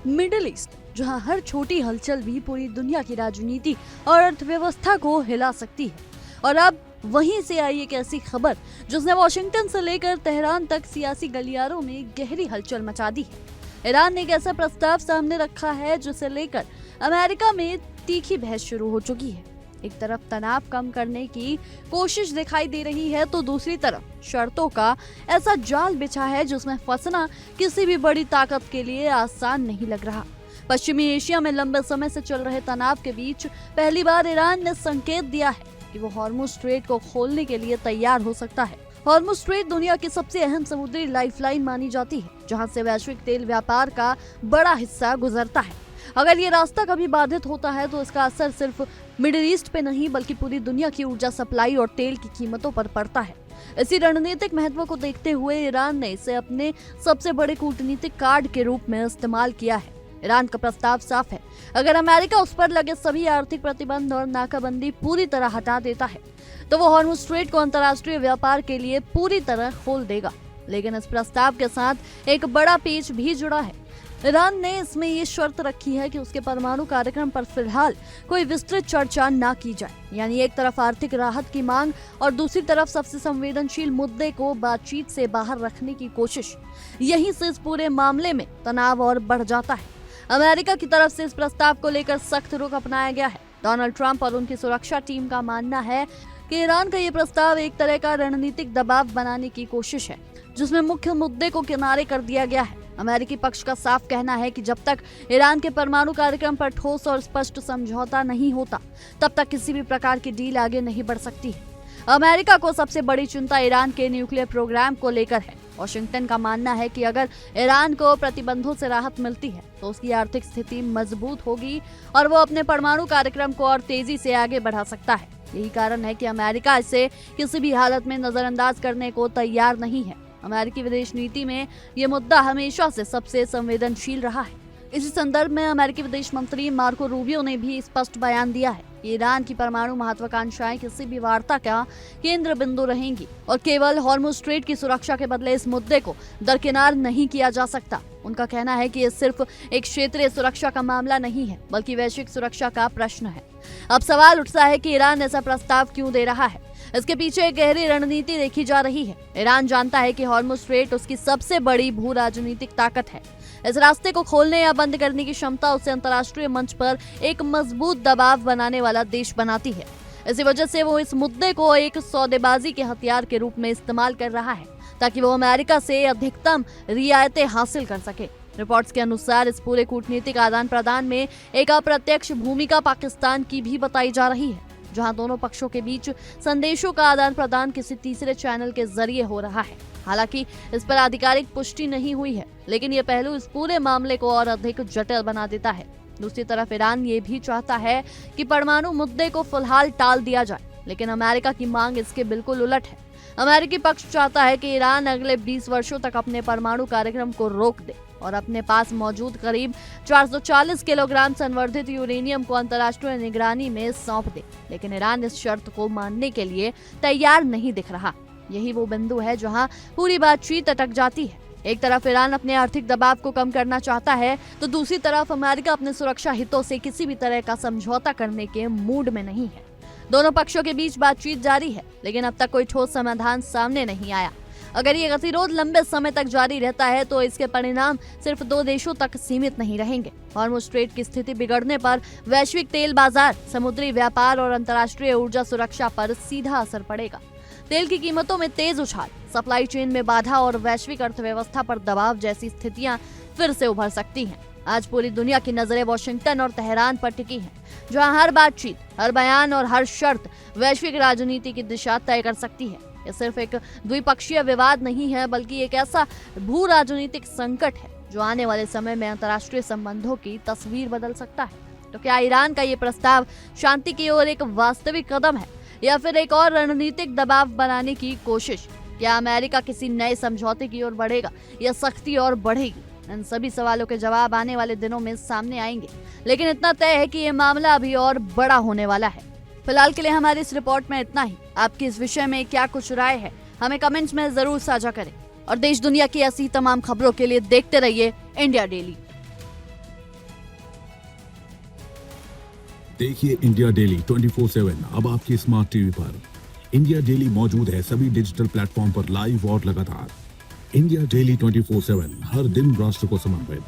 Middle east, जहां हर छोटी हलचल भी पूरी दुनिया की राजनीति और अर्थव्यवस्था को हिला सकती है। और अब वहीं से आई एक ऐसी खबर जिसने वॉशिंगटन से लेकर तेहरान तक सियासी गलियारों में गहरी हलचल मचा दी है। ईरान ने एक ऐसा प्रस्ताव सामने रखा है जिसे लेकर अमेरिका में तीखी बहस शुरू हो चुकी है। एक तरफ तनाव कम करने की कोशिश दिखाई दे रही है तो दूसरी तरफ शर्तों का ऐसा जाल बिछा है जिसमें फंसना किसी भी बड़ी ताकत के लिए आसान नहीं लग रहा। पश्चिमी एशिया में लंबे समय से चल रहे तनाव के बीच पहली बार ईरान ने संकेत दिया है कि वो हॉर्मुज़ स्ट्रेट को खोलने के लिए तैयार हो सकता है। हॉर्मुज़ स्ट्रेट दुनिया की सबसे अहम समुद्री लाइफलाइन मानी जाती है, जहां से वैश्विक तेल व्यापार का बड़ा हिस्सा गुजरता है। अगर ये रास्ता कभी बाधित होता है तो इसका असर सिर्फ मिडिल ईस्ट पे नहीं बल्कि पूरी दुनिया की ऊर्जा सप्लाई और तेल की कीमतों पर पड़ता है। इसी रणनीतिक महत्व को देखते हुए ईरान ने इसे अपने सबसे बड़े कूटनीतिक कार्ड के रूप में इस्तेमाल किया है। ईरान का प्रस्ताव साफ है, अगर अमेरिका उस पर लगे सभी आर्थिक प्रतिबंध और नाकाबंदी पूरी तरह हटा देता है तो वो हॉर्मुज़ स्ट्रेट को अंतर्राष्ट्रीय व्यापार के लिए पूरी तरह खोल देगा। लेकिन इस प्रस्ताव के साथ एक बड़ा पेच भी जुड़ा है। ईरान ने इसमें ये शर्त रखी है कि उसके परमाणु कार्यक्रम पर फिलहाल कोई विस्तृत चर्चा न की जाए, यानी एक तरफ आर्थिक राहत की मांग और दूसरी तरफ सबसे संवेदनशील मुद्दे को बातचीत से बाहर रखने की कोशिश। यहीं से इस पूरे मामले में तनाव और बढ़ जाता है। अमेरिका की तरफ से इस प्रस्ताव को लेकर सख्त रुख अपनाया गया है। डोनाल्ड ट्रंप और उनकी सुरक्षा टीम का मानना है कि ईरान का ये प्रस्ताव एक तरह का रणनीतिक दबाव बनाने की कोशिश है, जिसमें मुख्य मुद्दे को किनारे कर दिया गया है। अमेरिकी पक्ष का साफ कहना है कि जब तक ईरान के परमाणु कार्यक्रम पर ठोस और स्पष्ट समझौता नहीं होता, तब तक किसी भी प्रकार की डील आगे नहीं बढ़ सकती है। अमेरिका को सबसे बड़ी चिंता ईरान के न्यूक्लियर प्रोग्राम को लेकर है। वॉशिंगटन का मानना है कि अगर ईरान को प्रतिबंधों से राहत मिलती है तो उसकी आर्थिक स्थिति मजबूत होगी और वो अपने परमाणु कार्यक्रम को और तेजी से आगे बढ़ा सकता है। यही कारण है कि अमेरिका इसे किसी भी हालत में नजरअंदाज करने को तैयार नहीं है। अमेरिकी विदेश नीति में ये मुद्दा हमेशा से सबसे संवेदनशील रहा है। इसी संदर्भ में अमेरिकी विदेश मंत्री मार्को रूबियो ने भी स्पष्ट बयान दिया है कि ईरान की परमाणु महत्वाकांक्षाएं किसी भी वार्ता का केंद्र बिंदु रहेंगी और केवल हॉर्मुज़ स्ट्रेट की सुरक्षा के बदले इस मुद्दे को दरकिनार नहीं किया जा सकता। उनका कहना है कि ये सिर्फ एक क्षेत्रीय सुरक्षा का मामला नहीं है बल्कि वैश्विक सुरक्षा का प्रश्न है। अब सवाल उठता है कि ईरान ऐसा प्रस्ताव क्यों दे रहा है। इसके पीछे एक गहरी रणनीति देखी जा रही है। ईरान जानता है कि हॉर्मुज़ स्ट्रेट उसकी सबसे बड़ी भू राजनीतिक ताकत है। इस रास्ते को खोलने या बंद करने की क्षमता उसे अंतर्राष्ट्रीय मंच पर एक मजबूत दबाव बनाने वाला देश बनाती है। इसी वजह से वो इस मुद्दे को एक सौदेबाजी के हथियार के रूप में इस्तेमाल कर रहा है ताकि वो अमेरिका से अधिकतम रियायतें हासिल कर सके। रिपोर्ट्स के अनुसार इस पूरे कूटनीतिक आदान प्रदान में एक अप्रत्यक्ष भूमिका पाकिस्तान की भी बताई जा रही है, जहां दोनों पक्षों के बीच संदेशों का आदान प्रदान किसी तीसरे चैनल के जरिए हो रहा है। हालांकि इस पर आधिकारिक पुष्टि नहीं हुई है, लेकिन ये पहलू इस पूरे मामले को और अधिक जटिल बना देता है। दूसरी तरफ ईरान ये भी चाहता है कि परमाणु मुद्दे को फिलहाल टाल दिया जाए, लेकिन अमेरिका की मांग इसके बिल्कुल उलट है। अमेरिकी पक्ष चाहता है कि ईरान अगले 20 वर्षों तक अपने परमाणु कार्यक्रम को रोक दे और अपने पास मौजूद करीब 440 किलोग्राम संवर्धित यूरेनियम को अंतर्राष्ट्रीय निगरानी में सौंप दे। लेकिन ईरान इस शर्त को मानने के लिए तैयार नहीं दिख रहा। यही वो बिंदु है जहां पूरी बातचीत अटक जाती है। एक तरफ ईरान अपने आर्थिक दबाव को कम करना चाहता है तो दूसरी तरफ अमेरिका अपने सुरक्षा हितों से किसी भी तरह का समझौता करने के मूड में नहीं है। दोनों पक्षों के बीच बातचीत जारी है, लेकिन अब तक कोई ठोस समाधान सामने नहीं आया। अगर ये गतिरोध लंबे समय तक जारी रहता है तो इसके परिणाम सिर्फ 2 देशों तक सीमित नहीं रहेंगे। हॉर्मुज़ स्ट्रेट की स्थिति बिगड़ने पर वैश्विक तेल बाजार, समुद्री व्यापार और अंतर्राष्ट्रीय ऊर्जा सुरक्षा पर सीधा असर पड़ेगा। तेल की कीमतों में तेज उछाल, सप्लाई चेन में बाधा और वैश्विक अर्थव्यवस्था पर दबाव जैसी स्थितियां फिर से उभर सकती हैं। आज पूरी दुनिया की नजरें वॉशिंगटन और तेहरान पर टिकी हैं, जहां हर बातचीत, हर बयान और हर शर्त वैश्विक राजनीति की दिशा तय कर सकती है। यह सिर्फ एक द्विपक्षीय विवाद नहीं है बल्कि एक ऐसा भू राजनीतिक संकट है जो आने वाले समय में अंतर्राष्ट्रीय संबंधों की तस्वीर बदल सकता है। तो क्या ईरान का ये प्रस्ताव शांति की ओर एक वास्तविक कदम है या फिर एक और रणनीतिक दबाव बनाने की कोशिश? क्या अमेरिका किसी नए समझौते की ओर बढ़ेगा या सख्ती और बढ़ेगी? इन सभी सवालों के जवाब आने वाले दिनों में सामने आएंगे, लेकिन इतना तय है कि ये मामला अभी और बड़ा होने वाला है। फिलहाल के लिए हमारी इस रिपोर्ट में इतना ही। आपकी इस विषय में क्या कुछ राय है हमें कमेंट्स में जरूर साझा करें और देश दुनिया की ऐसी तमाम खबरों के लिए देखते रहिए इंडिया डेली। देखिए इंडिया डेली 24/7 अब आपकी स्मार्ट टीवी पर। इंडिया डेली मौजूद है सभी डिजिटल प्लेटफॉर्म पर लाइव और लगातार। इंडिया डेली 24/7 हर दिन राष्ट्र को समर्पित।